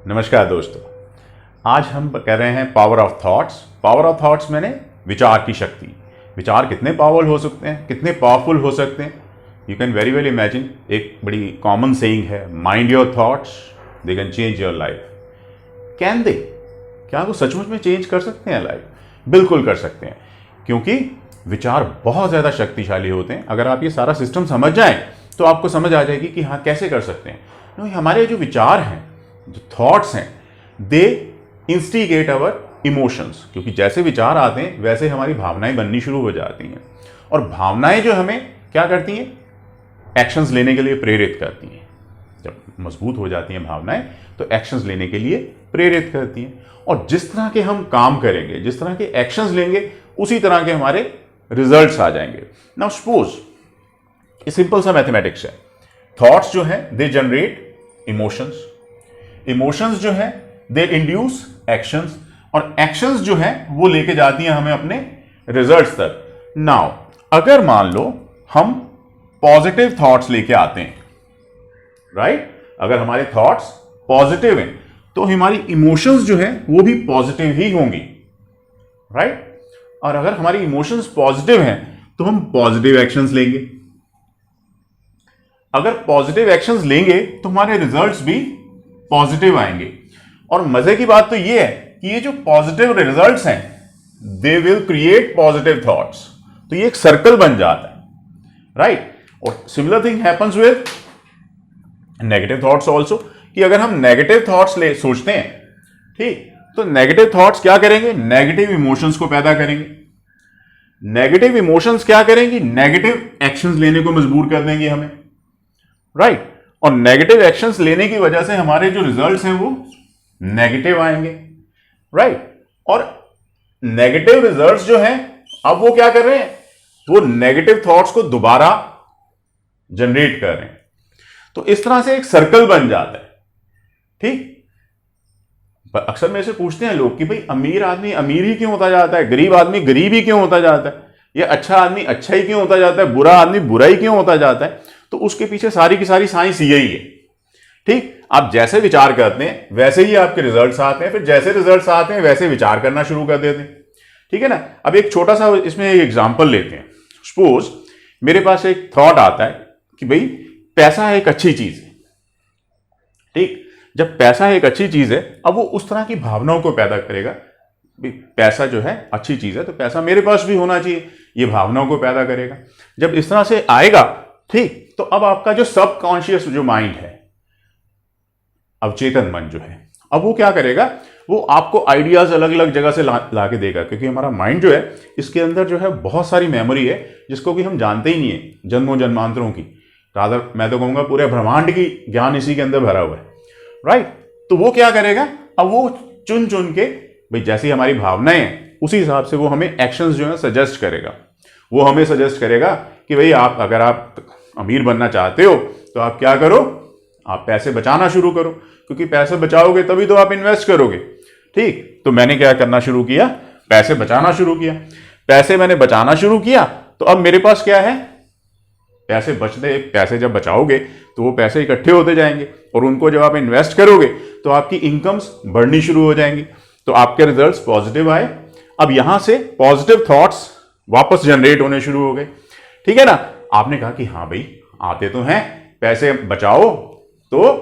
नमस्कार दोस्तों, आज हम कर रहे हैं power of thoughts. Power of thoughts मैंने विचार की शक्ति। विचार कितने पावरफुल हो सकते हैं, कितने पावरफुल हो सकते हैं। You can very well imagine, एक बड़ी कॉमन सेइंग है, mind your thoughts they can change your life. Can they, क्या वो सचमुच में चेंज कर सकते हैं लाइफ? बिल्कुल कर सकते हैं, क्योंकि विचार बहुत ज़्यादा शक्तिशाली होते हैं। अगर आप ये सारा सिस्टम समझ जाएं तो आपको समझ आ जाएगी कि हाँ कैसे कर सकते हैं। क्योंकि हमारे जो विचार हैं, जो थॉट्स हैं, दे इंस्टिगेट अवर इमोशंस। क्योंकि जैसे विचार आते हैं वैसे हमारी भावनाएं बननी शुरू हो जाती हैं, और भावनाएं जो हमें क्या करती हैं, एक्शंस लेने के लिए प्रेरित करती हैं। जब मजबूत हो जाती हैं भावनाएं तो एक्शंस लेने के लिए प्रेरित करती हैं, और जिस तरह के हम काम करेंगे, जिस तरह के एक्शंस लेंगे, उसी तरह के हमारे रिजल्ट्स आ जाएंगे। नाउ सपोज सिंपल सा मैथमेटिक्स है, थॉट्स जो है दे जनरेट इमोशंस, इमोशंस जो है दे इंड्यूस एक्शंस, और एक्शंस जो है वो लेके जाती हैं हमें अपने रिजल्ट्स तक। नाउ अगर मान लो हम पॉजिटिव थॉट्स लेके आते हैं, राइट, अगर हमारे थॉट्स पॉजिटिव हैं तो हमारी इमोशंस जो है वो भी पॉजिटिव ही होंगी, राइट। और अगर हमारी इमोशंस पॉजिटिव हैं तो हम पॉजिटिव एक्शंस लेंगे। अगर पॉजिटिव एक्शंस लेंगे तो हमारे रिजल्ट्स भी पॉजिटिव आएंगे। और मजे की बात तो ये है कि ये जो पॉजिटिव रिजल्ट्स हैं they will create positive thoughts. तो ये एक सर्कल बन जाता है, राइट। और similar thing happens with negative thoughts also, कि अगर हम नेगेटिव थॉट्स ले सोचते हैं, ठीक, तो नेगेटिव थॉट्स क्या करेंगे, नेगेटिव इमोशंस को पैदा करेंगे। नेगेटिव इमोशंस क्या करेंगी, नेगेटिव एक्शंस लेने को मजबूर कर देंगे हमें, राइट। और नेगेटिव एक्शंस लेने की वजह से हमारे जो रिजल्ट्स हैं वो नेगेटिव आएंगे, राइट। और नेगेटिव रिजल्ट्स जो हैं अब वो क्या कर रहे हैं, वो नेगेटिव थॉट्स को दोबारा जनरेट कर रहे हैं। तो इस तरह से एक सर्कल बन जाता है, ठीक। अक्सर मेरे से पूछते हैं लोग कि भाई अमीर आदमी अमीर ही क्यों होता जाता है, गरीब आदमी गरीब ही क्यों होता जाता है, या अच्छा आदमी अच्छा ही क्यों होता जाता है, बुरा आदमी बुरा ही क्यों होता जाता है। तो उसके पीछे सारी की सारी साइंस यही है, ठीक। आप जैसे विचार करते हैं वैसे ही आपके रिजल्ट्स आते हैं, फिर जैसे रिजल्ट्स आते हैं वैसे विचार करना शुरू कर देते हैं, ठीक है ना। अब एक छोटा सा इसमें एक एग्जांपल लेते हैं। सपोज मेरे पास एक थॉट आता है कि भाई पैसा एक अच्छी चीज है, ठीक। जब पैसा एक अच्छी चीज है, अब वो उस तरह की भावनाओं को पैदा करेगा, पैसा जो है अच्छी चीज है तो पैसा मेरे पास भी होना चाहिए, ये भावनाओं को पैदा करेगा। जब इस तरह से आएगा, ठीक, तो अब आपका जो सबकॉन्शियस जो माइंड है, अवचेतन मन जो है, अब वो क्या करेगा, वो आपको आइडियाज अलग अलग जगह से ला के देगा। क्योंकि हमारा माइंड जो है, इसके अंदर जो है बहुत सारी मेमोरी है जिसको कि हम जानते ही नहीं है, जन्मों जन्मांतरों की, रादर मैं तो कहूंगा पूरे ब्रह्मांड की ज्ञान इसी के अंदर भरा हुआ है, राइट। तो वो क्या करेगा, अब वो चुन चुन के भाई जैसी हमारी भावनाएं हैं उसी हिसाब से वो हमें एक्शंस जो है सजेस्ट करेगा। वो हमें सजेस्ट करेगा कि भाई आप अगर आप अमीर बनना चाहते हो तो आप क्या करो, आप पैसे बचाना शुरू करो, क्योंकि पैसे बचाओगे तभी तो आप इन्वेस्ट करोगे, ठीक। तो मैंने क्या करना शुरू किया, पैसे बचाना शुरू किया। पैसे मैंने बचाना शुरू किया तो अब मेरे पास क्या है, पैसे बचते, पैसे जब बचाओगे तो वो पैसे इकट्ठे होते जाएंगे, और उनको जब आप इन्वेस्ट करोगे तो आपकी इनकम्स बढ़नी शुरू हो जाएंगी, तो आपके रिजल्ट्स पॉजिटिव आए। अब यहां से पॉजिटिव थॉट्स वापस जनरेट होने शुरू हो गए, ठीक है ना। आपने कहा कि हाँ भाई आते तो हैं, पैसे बचाओ तो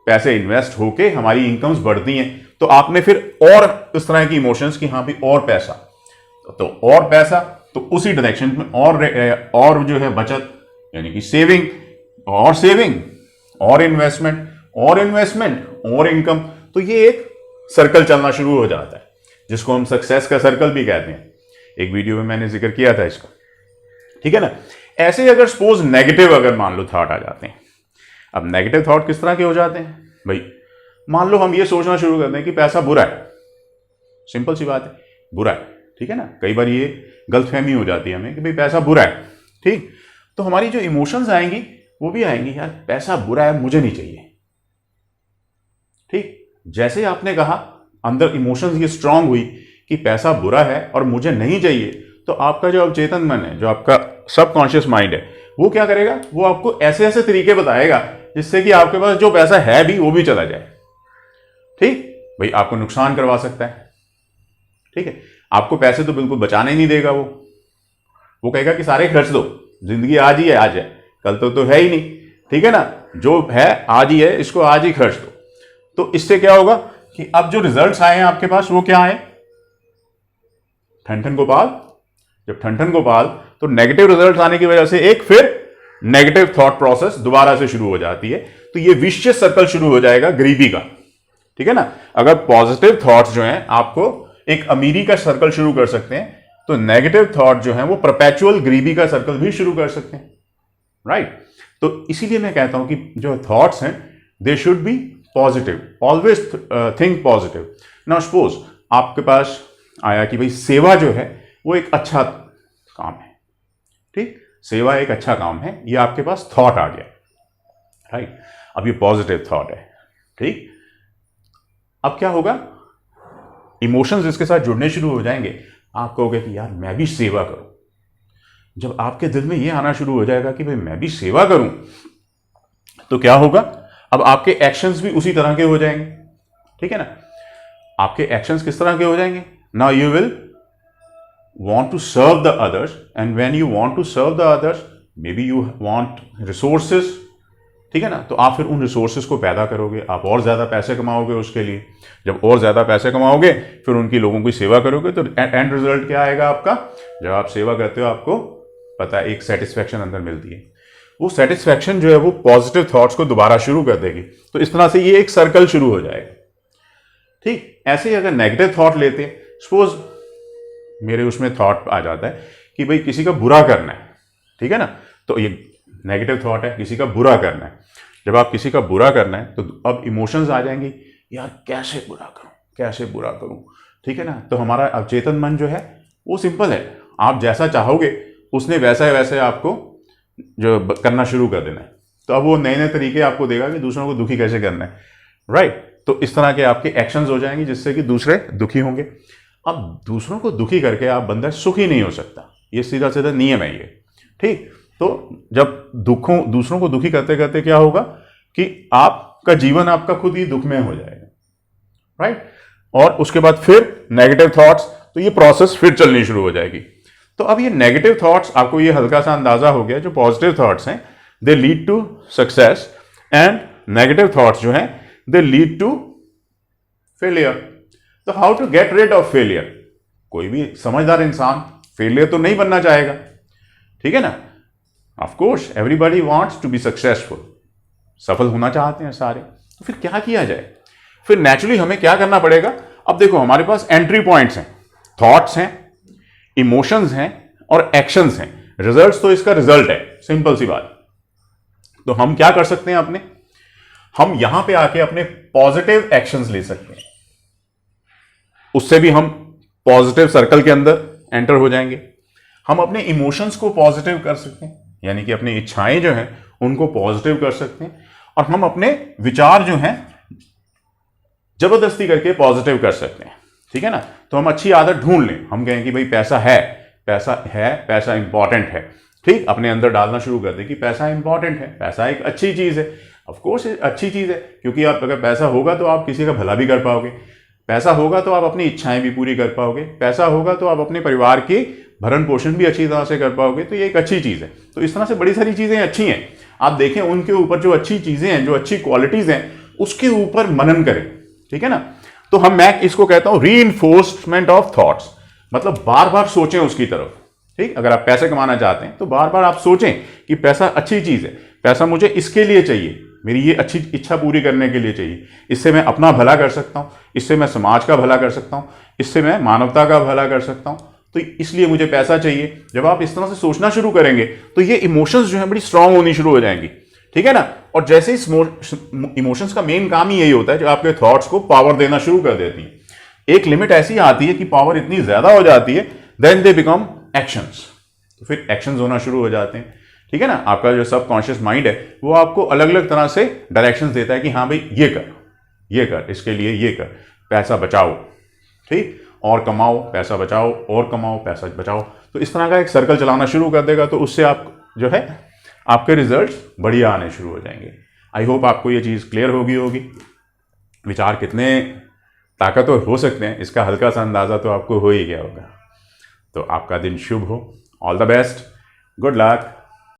पैसे इन्वेस्ट होके हमारी इनकम्स बढ़ती हैं। तो आपने फिर और इस तरह की इमोशंस की, हाँ भाई और पैसा, तो और पैसा, तो उसी डायरेक्शन में और जो है बचत, यानी कि सेविंग और इन्वेस्टमेंट और इनकम। तो ये एक सर्कल चलना शुरू हो जाता है, जिसको हम सक्सेस का सर्कल भी कहते हैं। एक वीडियो में मैंने जिक्र किया था इसका, ठीक है ना। ऐसे ही अगर सपोज नेगेटिव अगर मान लो थॉट आ जाते हैं, अब नेगेटिव थॉट किस तरह के हो जाते हैं भाई, मान लो हम ये सोचना शुरू करते हैं कि पैसा बुरा है। सिंपल सी बात है, बुरा है, ठीक है ना। कई बार ये गलतफहमी हो जाती है हमें कि भाई पैसा बुरा है, ठीक। तो हमारी जो इमोशंस आएंगी वो भी आएंगी, यार पैसा बुरा है, मुझे नहीं चाहिए, ठीक। जैसे आपने कहा, अंदर इमोशंस ये स्ट्रांग हुई कि पैसा बुरा है और मुझे नहीं चाहिए, तो आपका जो अवचेतन मन है, जो आपका सबकॉन्शियस माइंड है, वो क्या करेगा, वो आपको ऐसे ऐसे तरीके बताएगा जिससे कि आपके पास जो पैसा है भी वो भी चला जाए। ठीक, भाई आपको नुकसान करवा सकता है, ठीक है, आपको पैसे तो बिल्कुल बचाने नहीं देगा, वो कहेगा कि सारे खर्च दो, जिंदगी आज ही है, आज है, कल तो है ही नहीं, ठीक है ना, जो है आज ही है, इसको आज ही खर्च दो। तो इससे क्या होगा कि अब जो रिजल्ट्स आए हैं आपके पास वो क्या आए, ठन ठन गोपाल। जब ठन ठन गोपाल, तो नेगेटिव रिजल्ट्स आने की वजह से एक फिर नेगेटिव थॉट प्रोसेस दोबारा से शुरू हो जाती है, तो ये विशियस सर्कल शुरू हो जाएगा गरीबी का, ठीक है ना। अगर पॉजिटिव थॉट्स जो हैं आपको एक अमीरी का सर्कल शुरू कर सकते हैं, तो नेगेटिव थॉट जो है वो परपेचुअल गरीबी का सर्कल भी शुरू कर सकते हैं, राइट। तो इसीलिए मैं कहता हूं कि जो थॉट्स हैं they should be positive, always think positive. Now suppose आपके पास आया कि भाई सेवा जो है वो एक अच्छा काम है, ठीक, सेवा एक अच्छा काम है, ये आपके पास थॉट आ गया, राइट। अब ये पॉजिटिव थॉट है, ठीक। अब क्या होगा, इमोशंस इसके साथ जुड़ने शुरू हो जाएंगे, आप कहोगे कि यार मैं भी सेवा करूं। जब आपके दिल में ये आना शुरू हो जाएगा कि भाई मैं भी सेवा करूं, तो क्या होगा, अब आपके एक्शंस भी उसी तरह के हो जाएंगे, ठीक है ना। आपके एक्शंस किस तरह के हो जाएंगे, now you will want to serve the others, and when you want to serve the others, maybe you want resources, ठीक है ना, तो आप फिर उन रिसोर्सेज को पैदा करोगे, आप और ज़्यादा पैसे कमाओगे उसके लिए। जब और ज़्यादा पैसे कमाओगे फिर उनकी लोगों की सेवा करोगे, तो एंड रिजल्ट क्या आएगा आपका, जब आप सेवा करते हो आपको पता है एक सेटिस्फैक्शन अंदर मिलती है, वो सेटिस्फैक्शन जो है वो पॉजिटिव थॉट्स को दोबारा शुरू कर देगी। तो इस तरह से ये एक सर्कल शुरू हो जाएगा, ठीक। ऐसे ही अगर नेगेटिव थॉट लेते हैं, सपोज मेरे उसमें थॉट आ जाता है कि भाई किसी का बुरा करना है, ठीक है ना, तो ये नेगेटिव थॉट है, किसी का बुरा करना है। जब आप किसी का बुरा करना है तो अब इमोशंस आ जाएंगी, यार कैसे बुरा करूं, कैसे बुरा करूं, ठीक है ना। तो हमारा अवचेतन मन जो है वो सिंपल है, आप जैसा चाहोगे उसने वैसा वैसे आपको जो करना शुरू कर देना है। तो अब वो नए नए तरीके आपको देगा कि दूसरों को दुखी कैसे करना है, राइट। तो इस तरह के आपके एक्शंस हो जाएंगे जिससे कि दूसरे दुखी होंगे। अब दूसरों को दुखी करके आप बंदा सुखी नहीं हो सकता, ये सीधा सीधा नियम है ये, ठीक। तो जब दूसरों को दुखी करते करते क्या होगा कि आपका जीवन आपका खुद ही दुख में हो जाएगा, राइट। और उसके बाद फिर नेगेटिव थॉट्स, तो ये प्रोसेस फिर चलनी शुरू हो जाएगी। तो अब ये नेगेटिव थॉट्स, आपको ये हल्का सा अंदाजा हो गया, जो पॉजिटिव थॉट्स हैं they lead to success, and negative thoughts जो हैं दे लीड टू फेलियर। तो how to get rid of failure, कोई भी समझदार इंसान फेलियर तो नहीं बनना चाहेगा, ठीक है ना। Of course everybody wants to be successful, सफल होना चाहते हैं सारे। तो फिर क्या किया जाए, फिर नेचुरली हमें क्या करना पड़ेगा। अब देखो हमारे पास एंट्री पॉइंट्स हैं, थॉट्स हैं, इमोशंस हैं और एक्शंस हैं। रिजल्ट्स तो इसका रिजल्ट है, सिंपल सी बात। तो हम क्या कर सकते हैं, हम यहां पे आके अपने पॉजिटिव एक्शंस ले सकते हैं, उससे भी हम पॉजिटिव सर्कल के अंदर एंटर हो जाएंगे। हम अपने इमोशंस को पॉजिटिव कर सकते हैं, यानी कि अपनी इच्छाएं जो हैं उनको पॉजिटिव कर सकते हैं, और हम अपने विचार जो हैं जबरदस्ती करके पॉजिटिव कर सकते हैं, ठीक है ना। तो हम अच्छी आदत ढूंढ लें, हम कहें कि भाई पैसा है, पैसा इंपॉर्टेंट है, ठीक, अपने अंदर डालना शुरू कर दें कि पैसा इंपॉर्टेंट है, पैसा एक अच्छी चीज है। ऑफ कोर्स अच्छी चीज है, क्योंकि आप अगर पैसा होगा तो आप किसी का भला भी कर पाओगे, पैसा होगा तो आप अपनी इच्छाएं भी पूरी कर पाओगे, पैसा होगा तो आप अपने परिवार की भरण पोषण भी अच्छी तरह से कर पाओगे। तो ये एक अच्छी चीज है। तो इस तरह से बड़ी सारी चीजें अच्छी हैं, आप देखें उनके ऊपर जो अच्छी चीजें हैं, जो अच्छी क्वालिटीज हैं, उसके ऊपर मनन करें, ठीक है ना। तो मैं इसको कहता हूं रीइंफोर्समेंट ऑफ थॉट्स, मतलब बार बार सोचें उसकी तरफ, ठीक। अगर आप पैसे कमाना चाहते हैं तो बार बार आप सोचें कि पैसा अच्छी चीज है, पैसा मुझे इसके लिए चाहिए, मेरी ये अच्छी इच्छा पूरी करने के लिए चाहिए, इससे मैं अपना भला कर सकता हूं, इससे मैं समाज का भला कर सकता हूं, इससे मैं मानवता का भला कर सकता हूं, तो इसलिए मुझे पैसा चाहिए। जब आप इस तरह से सोचना शुरू करेंगे तो ये इमोशंस जो है बड़ी स्ट्रांग होनी शुरू हो जाएंगी, ठीक है ना। और जैसे इस इमोशंस का मेन काम ही यही होता है जो आपके थॉट्स को पावर देना शुरू कर देती है। एक लिमिट ऐसी आती है कि पावर इतनी ज्यादा हो जाती है, देन दे बिकम एक्शंस, तो फिर एक्शंस होना शुरू हो जाते हैं, ठीक है ना। आपका जो सबकॉन्शियस माइंड है वो आपको अलग अलग तरह से डायरेक्शंस देता है कि हाँ भाई ये कर, इसके लिए ये कर, पैसा बचाओ, ठीक, और कमाओ, पैसा बचाओ, और कमाओ, पैसा बचाओ। तो इस तरह का एक सर्कल चलाना शुरू कर देगा, तो उससे आप जो है आपके रिजल्ट्स बढ़िया आने शुरू हो जाएंगे। आई होप आपको ये चीज़ क्लियर होगी। विचार कितने ताकतवर हो सकते हैं इसका हल्का सा अंदाज़ा तो आपको हो ही गया होगा। तो आपका दिन शुभ हो। All the best, good luck.